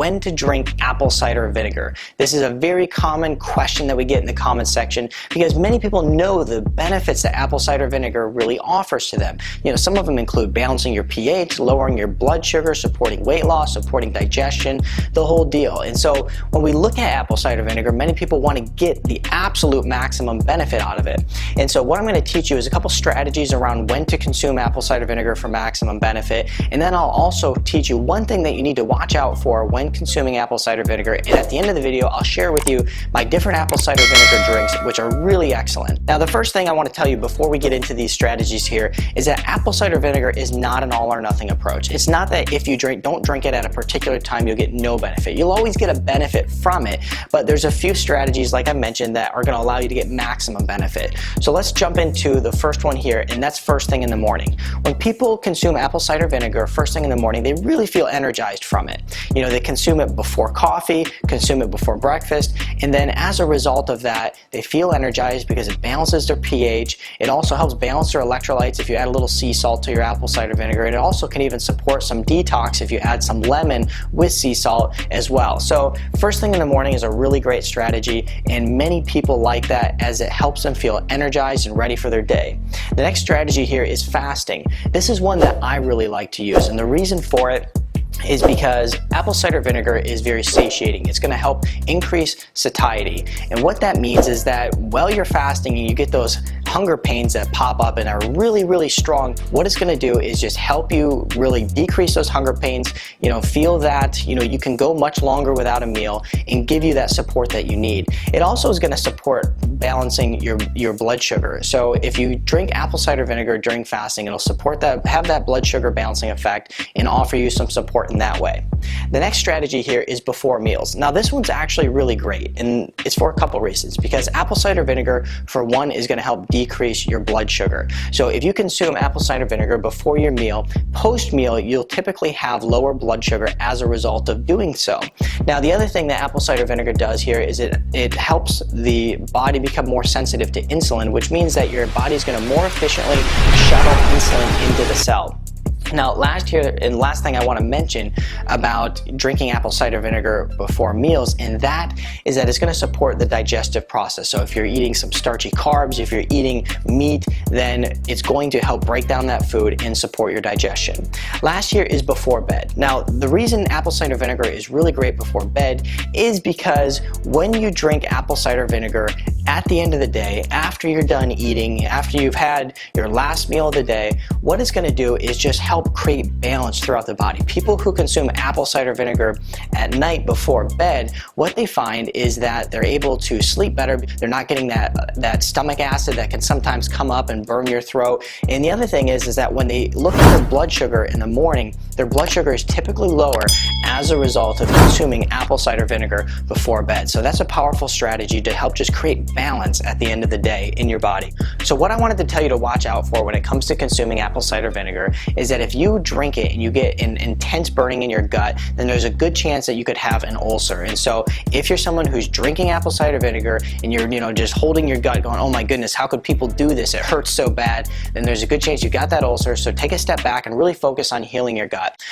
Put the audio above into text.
when to drink apple cider vinegar. This is a very common question that we get in the comment section because many people know the benefits that apple cider vinegar really offers to them. Some of them include balancing your pH, lowering your blood sugar, supporting weight loss, supporting digestion, the whole deal. And so when we look at apple cider vinegar, many people want to get the absolute maximum benefit out of it. And so what I'm going to teach you is a couple strategies around when to consume apple cider vinegar for maximum benefit. And then I'll also teach you one thing that you need to watch out for when consuming apple cider vinegar. And at the end of the video, I'll share with you my different apple cider vinegar drinks, which are really excellent. Now, the first thing I want to tell you before we get into these strategies here is that apple cider vinegar is not an all or nothing approach. It's not that if you don't drink it at a particular time, you'll get no benefit. You'll always get a benefit from it, but there's a few strategies, like I mentioned, that are going to allow you to get maximum benefit. So let's jump into the first one here, and that's first thing in the morning. When people consume apple cider vinegar first thing in the morning, they really feel energized from it. They consume it before coffee, consume it before breakfast, and then as a result of that, they feel energized because it balances their pH. It also helps balance their electrolytes if you add a little sea salt to your apple cider vinegar. And it also can even support some detox if you add some lemon with sea salt as well. So first thing in the morning is a really great strategy, and many people like that as it helps them feel energized and ready for their day. The next strategy here is fasting. This is one that I really like to use, and the reason for it is because apple cider vinegar is very satiating. It's going to help increase satiety. And what that means is that while you're fasting and you get those hunger pains that pop up and are really, really strong, what it's going to do is just help you really decrease those hunger pains, feel that, you can go much longer without a meal and give you that support that you need. It also is going to support balancing your blood sugar. So if you drink apple cider vinegar during fasting, it'll support that, have that blood sugar balancing effect and offer you some support in that way. The next strategy here is before meals. Now this one's actually really great, and it's for a couple reasons. Because apple cider vinegar, for one, is going to help decrease your blood sugar. So if you consume apple cider vinegar before your meal, post-meal you'll typically have lower blood sugar as a result of doing so. Now the other thing that apple cider vinegar does here is it helps the body become more sensitive to insulin, which means that your body is going to more efficiently shuttle insulin into the cell. Now, last thing I want to mention about drinking apple cider vinegar before meals, and that is that it's going to support the digestive process. So if you're eating some starchy carbs, if you're eating meat, then it's going to help break down that food and support your digestion. Last here is before bed. Now, the reason apple cider vinegar is really great before bed is because when you drink apple cider vinegar at the end of the day, after you're done eating, after you've had your last meal of the day, what it's going to do is just help create balance throughout the body. People who consume apple cider vinegar at night before bed, what they find is that they're able to sleep better. They're not getting that stomach acid that can sometimes come up and burn your throat. And the other thing is that when they look at their blood sugar in the morning, their blood sugar is typically lower as a result of consuming apple cider vinegar before bed. So that's a powerful strategy to help just create balance at the end of the day in your body. So what I wanted to tell you to watch out for when it comes to consuming apple cider vinegar is that if you drink it and you get an intense burning in your gut, then there's a good chance that you could have an ulcer. And so if you're someone who's drinking apple cider vinegar and you're just holding your gut going, oh my goodness, how could people do this? It hurts so bad. Then there's a good chance you got that ulcer. So take a step back and really focus on healing your gut.